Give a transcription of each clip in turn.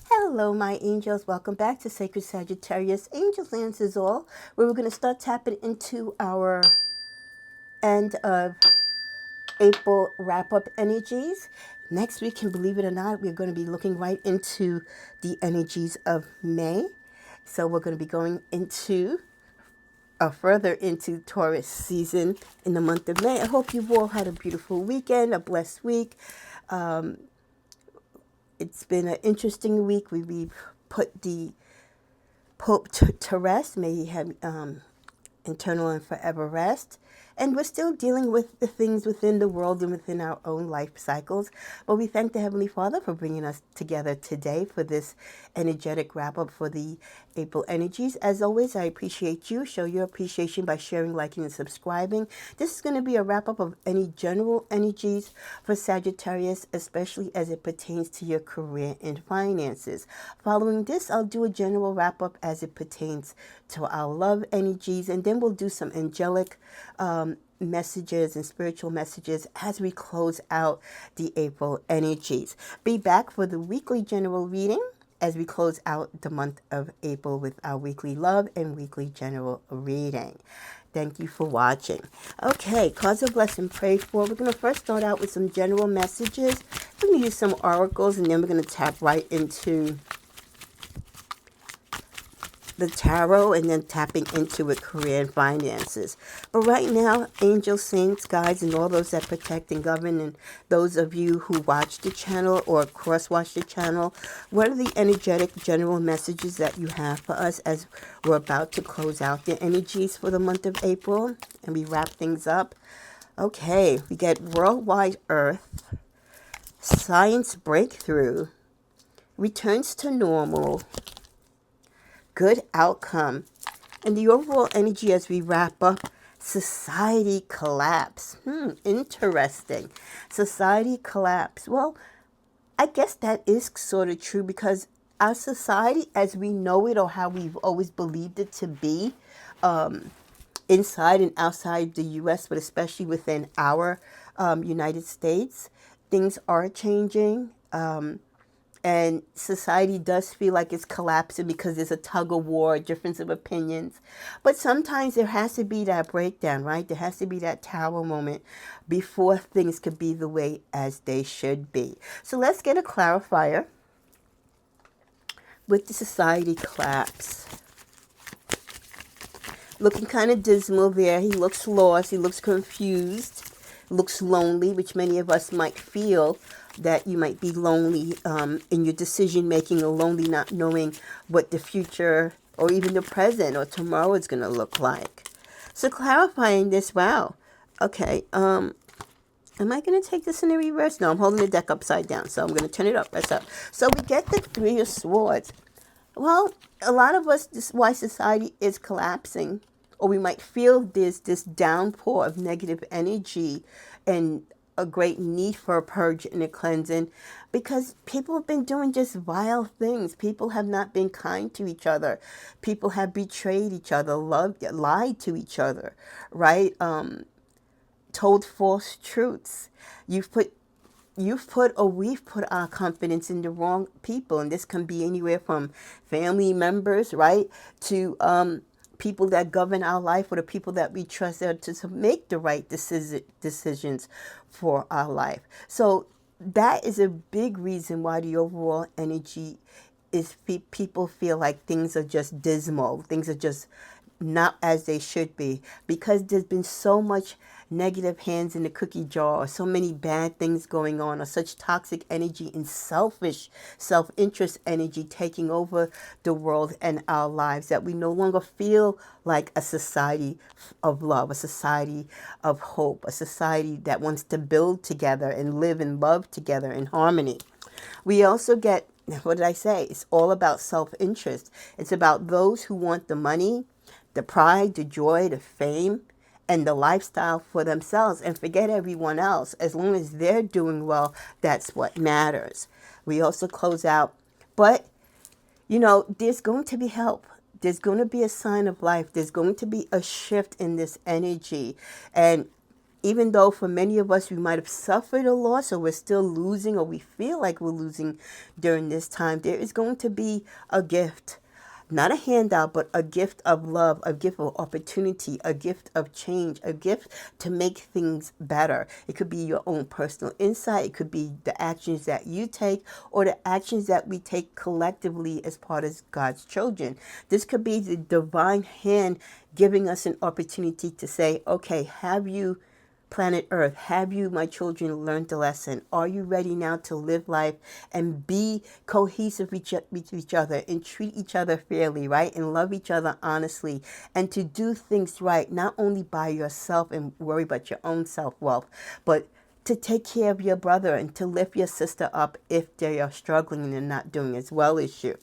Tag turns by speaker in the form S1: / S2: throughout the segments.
S1: Hello, my angels. Welcome back to Sacred Sagittarius Angels Answers All, where we're going to start tapping into our end of April wrap up energies. Next week, and believe it or not, we're going to be looking right into the energies of May. So, we're going to be going into further into Taurus season in the month of May. I hope you've all had a beautiful weekend, a blessed week. It's been an interesting week. We put the Pope to rest. May he have internal and forever rest. And we're still dealing with the things within the world and within our own life cycles. But we thank the Heavenly Father for bringing us together today for this energetic wrap up for the April energies. As always, I appreciate you. Show your appreciation by sharing, liking, and subscribing. This is going to be a wrap up of any general energies for Sagittarius, especially as it pertains to your career and finances. Following this, I'll do a general wrap up as it pertains to our love energies, and then we'll do some angelic messages and spiritual messages as we close out the April energies. Be back for the weekly general reading as we close out the month of April with our weekly love and weekly general reading. Thank you for watching. Okay, cause of blessing, pray for. We're going to first start out with some general messages. We're going to use some oracles, and then we're going to tap right into the tarot and then tapping into it, career and finances. But right now, angels, saints, guides, and all those that protect and govern, and those of you who watch the channel or cross-watch the channel, what are the energetic general messages that you have for us as we're about to close out the energies for the month of April and we wrap things up? Okay, we get worldwide earth, science breakthrough, returns to normal, good outcome. And the overall energy as we wrap up, society collapse. Interesting. Society collapse. Well, I guess that is sort of true because our society as we know it or how we've always believed it to be, inside and outside the U.S., but especially within our United States, things are changing. And society does feel like it's collapsing because there's a tug of war, difference of opinions. But sometimes there has to be that breakdown, right? There has to be that tower moment before things could be the way as they should be. So let's get a clarifier with the society collapse. Looking kind of dismal there. He looks lost. He looks confused. Looks lonely, which many of us might feel that you might be lonely in your decision making, or lonely not knowing what the future or even the present or tomorrow is going to look like. So clarifying this, wow. Okay, am I going to take this in the reverse? No, I'm holding the deck upside down, so I'm going to turn it up. That's up. So we get the Three of Swords. Well, a lot of us, this is why society is collapsing, or we might feel this downpour of negative energy and a great need for a purge and a cleansing, because people have been doing just vile things. People have not been kind to each other. People have betrayed each other, lied to each other, right? Told false truths. We've put our confidence in the wrong people, and this can be anywhere from family members, right, to people that govern our life, or the people that we trust to make the right decisions for our life. So that is a big reason why the overall energy is people feel like things are just dismal, things are just not as they should be, because there's been so much negative hands in the cookie jar, or so many bad things going on, or such toxic energy and selfish self-interest energy taking over the world and our lives, that we no longer feel like a society of love, a society of hope, a society that wants to build together and live and love together in harmony. We also get, what did I say? It's all about self-interest. It's about those who want the money, the pride, the joy, the fame, and the lifestyle for themselves, and forget everyone else. As long as they're doing well, that's what matters. We also close out, but there's going to be help. There's going to be a sign of life. There's going to be a shift in this energy. And even though for many of us we might have suffered a loss, or we're still losing, or we feel like we're losing during this time, there is going to be a gift. Not a handout, but a gift of love, a gift of opportunity, a gift of change, a gift to make things better. It could be your own personal insight. It could be the actions that you take, or the actions that we take collectively as part of God's children. This could be the divine hand giving us an opportunity to say, okay, have you, planet Earth, have you, my children, learned the lesson? Are you ready now to live life and be cohesive with each other and treat each other fairly, right? And love each other honestly, and to do things right, not only by yourself and worry about your own self-wealth, but to take care of your brother and to lift your sister up if they are struggling and not doing as well as you.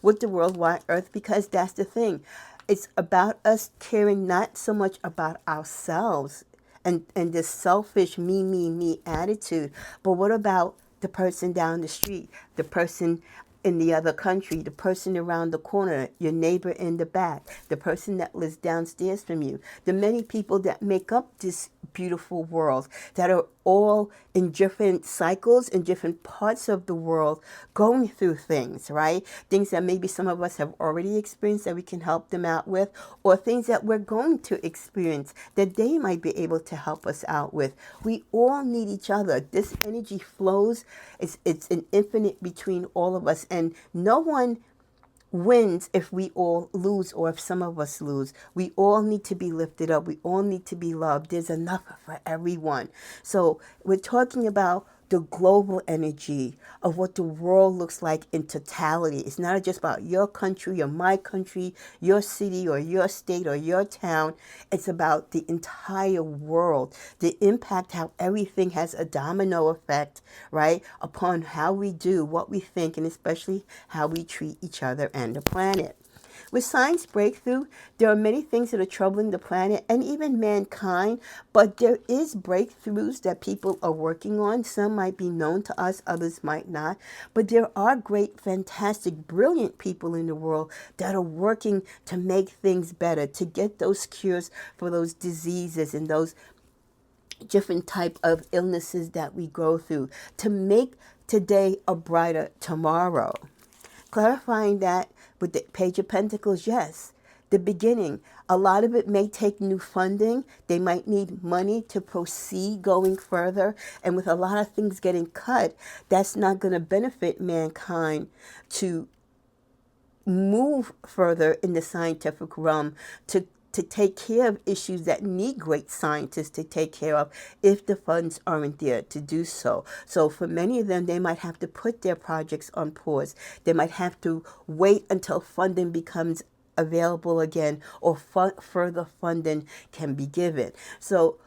S1: With the worldwide Earth, because that's the thing. It's about us caring not so much about ourselves and this selfish me attitude, but what about the person down the street, the person in the other country, the person around the corner, your neighbor in the back, the person that lives downstairs from you, the many people that make up this beautiful world, that are all in different cycles, in different parts of the world, going through things, right? Things that maybe some of us have already experienced that we can help them out with, or things that we're going to experience that they might be able to help us out with. We all need each other. This energy flows. It's an infinite between all of us, and no one wins if we all lose, or if some of us lose. We all need to be lifted up. We all need to be loved. There's enough for everyone. So we're talking about the global energy of what the world looks like in totality. It's not just about your country or my country, your city or your state or your town. It's about the entire world, the impact, how everything has a domino effect, right, upon how we do, what we think, and especially how we treat each other and the planet. With science breakthrough, there are many things that are troubling the planet and even mankind, but there is breakthroughs that people are working on. Some might be known to us, others might not, but there are great, fantastic, brilliant people in the world that are working to make things better, to get those cures for those diseases and those different type of illnesses that we go through, to make today a brighter tomorrow. Clarifying that with the Page of Pentacles, yes, the beginning. A lot of it may take new funding. They might need money to proceed going further. And with a lot of things getting cut, that's not going to benefit mankind to move further in the scientific realm, to take care of issues that need great scientists to take care of if the funds aren't there to do so. So for many of them, they might have to put their projects on pause. They might have to wait until funding becomes available again, or further funding can be given. So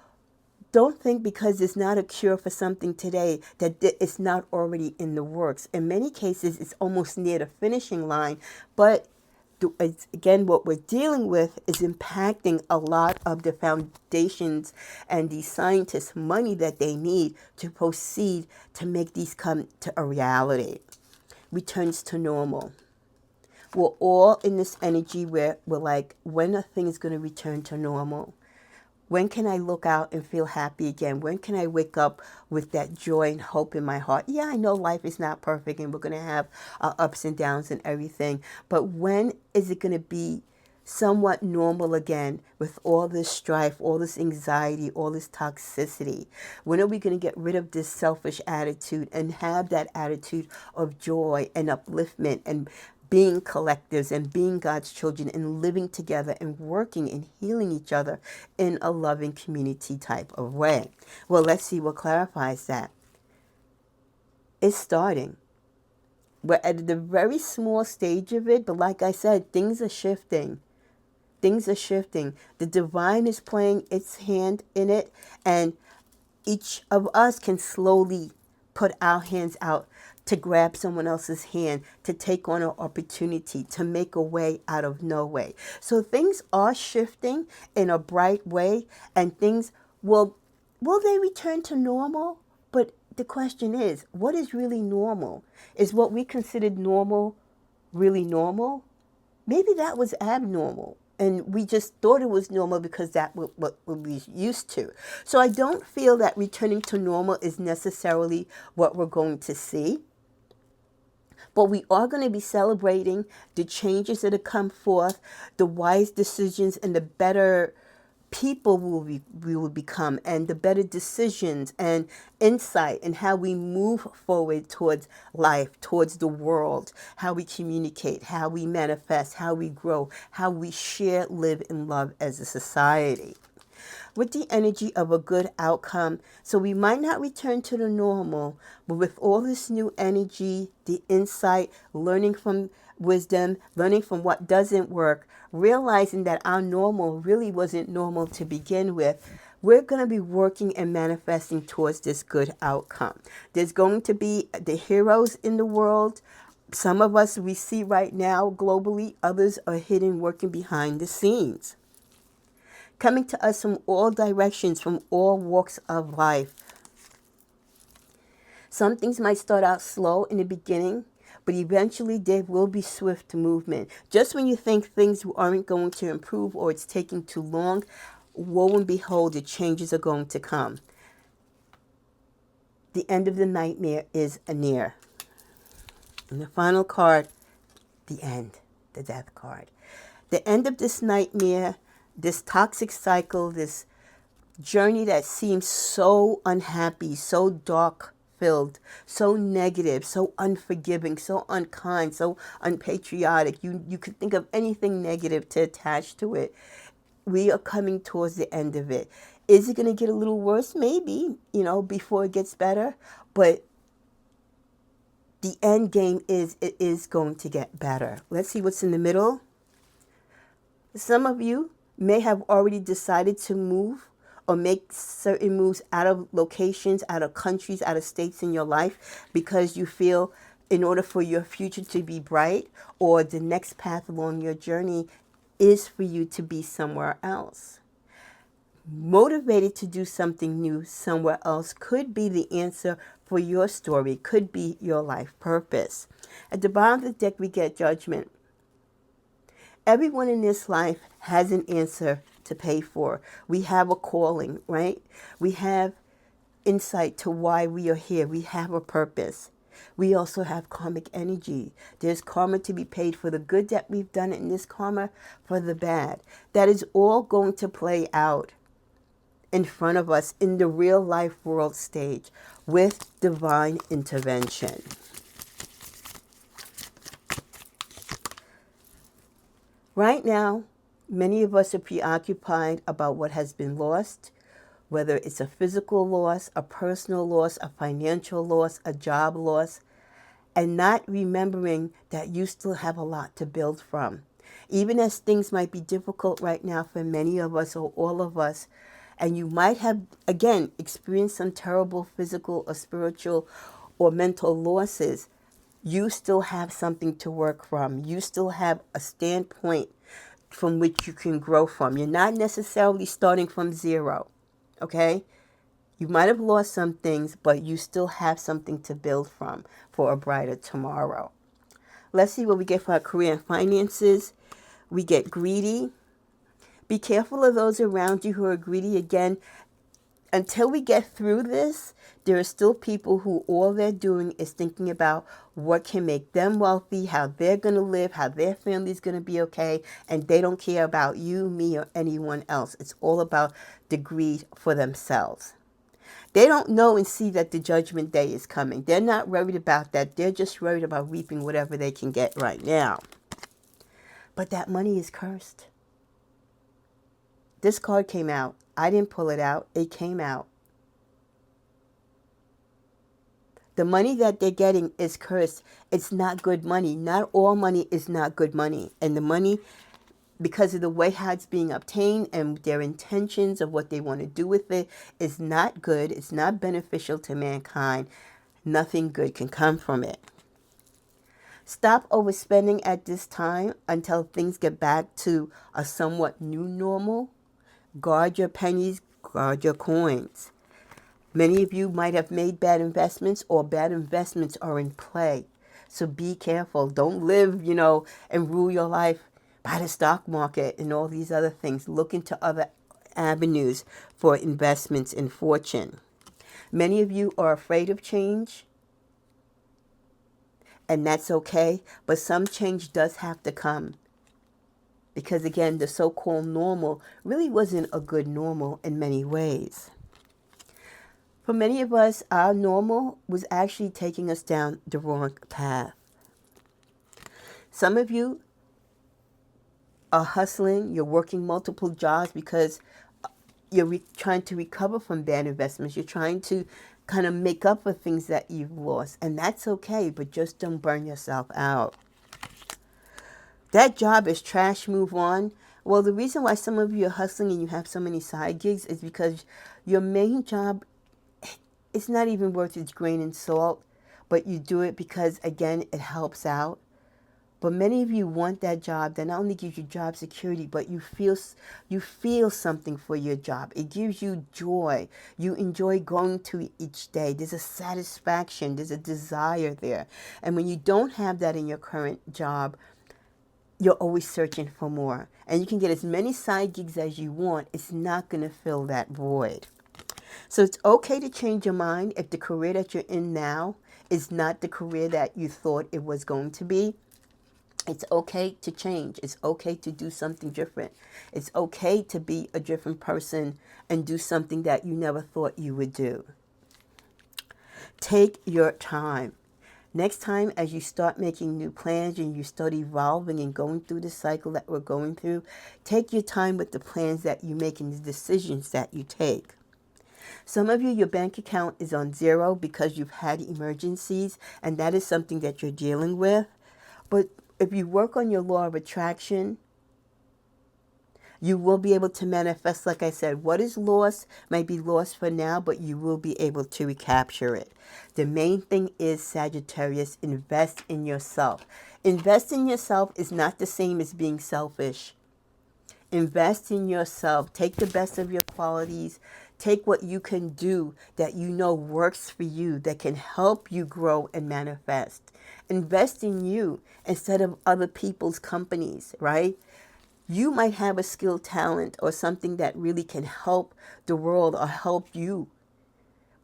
S1: don't think because it's not a cure for something today that it's not already in the works. In many cases, it's almost near the finishing line, but again, what we're dealing with is impacting a lot of the foundations and the scientists' money that they need to proceed to make these come to a reality. Returns to normal. We're all in this energy where we're like, when are things going to return to normal? When can I look out and feel happy again? When can I wake up with that joy and hope in my heart? Yeah, I know life is not perfect and we're going to have ups and downs and everything. But when is it going to be somewhat normal again with all this strife, all this anxiety, all this toxicity? When are we going to get rid of this selfish attitude and have that attitude of joy and upliftment and being collectives and being God's children and living together and working and healing each other in a loving community type of way? Well, let's see what clarifies that. It's starting. We're at the very small stage of it, but like I said, things are shifting. Things are shifting. The divine is playing its hand in it, and each of us can slowly put our hands out to grab someone else's hand, to take on an opportunity, to make a way out of no way. So things are shifting in a bright way, and things will they return to normal? But the question is, what is really normal? Is what we considered normal really normal? Maybe that was abnormal. And we just thought it was normal because that's what we used to. So I don't feel that returning to normal is necessarily what we're going to see. But we are going to be celebrating the changes that have come forth, the wise decisions, and the better people we will become, and the better decisions and insight, and how we move forward towards life, towards the world, how we communicate, how we manifest, how we grow, how we share, live, and love as a society with the energy of a good outcome. So we might not return to the normal, but with all this new energy, the insight, learning from wisdom, learning from what doesn't work, realizing that our normal really wasn't normal to begin with, we're going to be working and manifesting towards this good outcome. There's going to be the heroes in the world. Some of us we see right now globally, others are hidden, working behind the scenes, coming to us from all directions, from all walks of life. Some things might start out slow in the beginning, but eventually there will be swift movement. Just when you think things aren't going to improve or it's taking too long, woe and behold, the changes are going to come. The end of the nightmare is near. And the final card, the end, the death card. The end of this nightmare, this toxic cycle, this journey that seems so unhappy, so dark filled, so negative, so unforgiving, so unkind, so unpatriotic. You could think of anything negative to attach to it. We are coming towards the end of it. Is it going to get a little worse? Maybe, before it gets better. But the end game is it is going to get better. Let's see what's in the middle. Some of you may have already decided to move or make certain moves out of locations, out of countries, out of states in your life because you feel in order for your future to be bright or the next path along your journey is for you to be somewhere else. Motivated to do something new somewhere else could be the answer for your story, could be your life purpose. At the bottom of the deck, we get Judgment. Everyone in this life has an answer to pay for. We have a calling, right? We have insight to why we are here. We have a purpose. We also have karmic energy. There's karma to be paid for the good that we've done and this karma for the bad. That is all going to play out in front of us in the real life world stage with divine intervention. Right now, many of us are preoccupied about what has been lost, whether it's a physical loss, a personal loss, a financial loss, a job loss, and not remembering that you still have a lot to build from. Even as things might be difficult right now for many of us or all of us, and you might have, again, experienced some terrible physical or spiritual or mental losses, you still have something to work from. You still have a standpoint from which you can grow from. You're not necessarily starting from zero, okay? You might have lost some things, but you still have something to build from for a brighter tomorrow. Let's see what we get for our career and finances. We get greedy. Be careful of those around you who are greedy. Again, until we get through this, there are still people who all they're doing is thinking about what can make them wealthy, how they're going to live, how their family's going to be okay, and they don't care about you, me, or anyone else. It's all about the greed for themselves. They don't know and see that the judgment day is coming. They're not worried about that. They're just worried about reaping whatever they can get right now. But that money is cursed. This card came out. I didn't pull it out. It came out. The money that they're getting is cursed. It's not good money. Not all money is not good money. And the money, because of the way how it's being obtained and their intentions of what they want to do with it, is not good. It's not beneficial to mankind. Nothing good can come from it. Stop overspending at this time until things get back to a somewhat new normal. Guard your pennies, guard your coins. Many of you might have made bad investments or bad investments are in play. So be careful. Don't live, and rule your life buy the stock market and all these other things. Look into other avenues for investments in fortune. Many of you are afraid of change, and that's okay, but some change does have to come. Because again, the so-called normal really wasn't a good normal in many ways. For many of us, our normal was actually taking us down the wrong path. Some of you are hustling, you're working multiple jobs because you're trying to recover from bad investments. You're trying to kind of make up for things that you've lost. And that's okay, but just don't burn yourself out. That job is trash, move on. Well, the reason why some of you are hustling and you have so many side gigs is because your main job, it's not even worth its grain in salt, but you do it because, again, it helps out. But many of you want that job that not only gives you job security, but you feel something for your job. It gives you joy. You enjoy going to it each day. There's a satisfaction. There's a desire there. And when you don't have that in your current job, you're always searching for more. And you can get as many side gigs as you want. It's not going to fill that void. So it's okay to change your mind if the career that you're in now is not the career that you thought it was going to be. It's okay to change. It's okay to do something different. It's okay to be a different person and do something that you never thought you would do. Take your time. Next time, as you start making new plans and you start evolving and going through the cycle that we're going through, take your time with the plans that you make and the decisions that you take. Some of you, your bank account is on zero because you've had emergencies, and that is something that you're dealing with. But if you work on your law of attraction, you will be able to manifest, like I said, what is lost might be lost for now, but you will be able to recapture it. The main thing is, Sagittarius, invest in yourself. Invest in yourself is not the same as being selfish. Invest in yourself. Take the best of your qualities. Take what you can do that you know works for you, that can help you grow and manifest. Invest in you instead of other people's companies, right? You might have a skill, talent, or something that really can help the world or help you.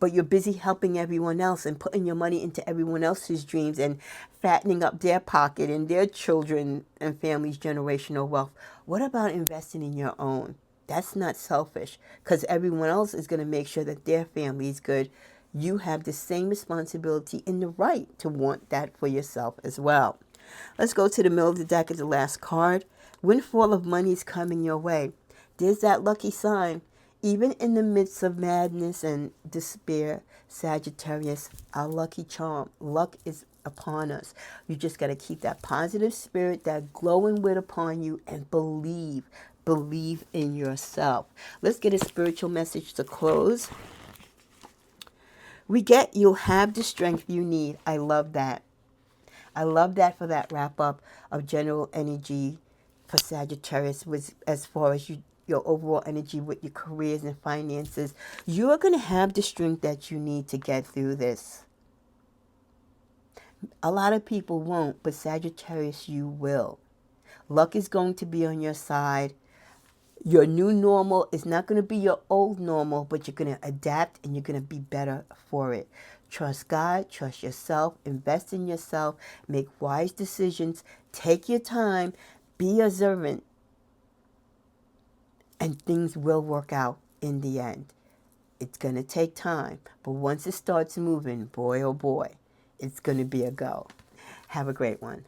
S1: But you're busy helping everyone else and putting your money into everyone else's dreams and fattening up their pocket and their children and families' generational wealth. What about investing in your own? That's not selfish, because everyone else is going to make sure that their family is good. You have the same responsibility and the right to want that for yourself as well. Let's go to the middle of the deck as the last card. Windfall of money is coming your way. There's that lucky sign. Even in the midst of madness and despair, Sagittarius, our lucky charm, luck is upon us. You just got to keep that positive spirit, that glowing wit upon you, and believe. Believe in yourself. Let's get a spiritual message to close. We get you'll have the strength you need. I love that. I love that for that wrap up of general energy for Sagittarius with as far as your overall energy with your careers and finances. You are going to have the strength that you need to get through this. A lot of people won't, but Sagittarius, you will. Luck is going to be on your side. Your new normal is not going to be your old normal, but you're going to adapt and you're going to be better for it. Trust God, trust yourself, invest in yourself, make wise decisions, take your time, be observant, and things will work out in the end. It's going to take time, but once it starts moving, boy, oh boy, it's going to be a go. Have a great one.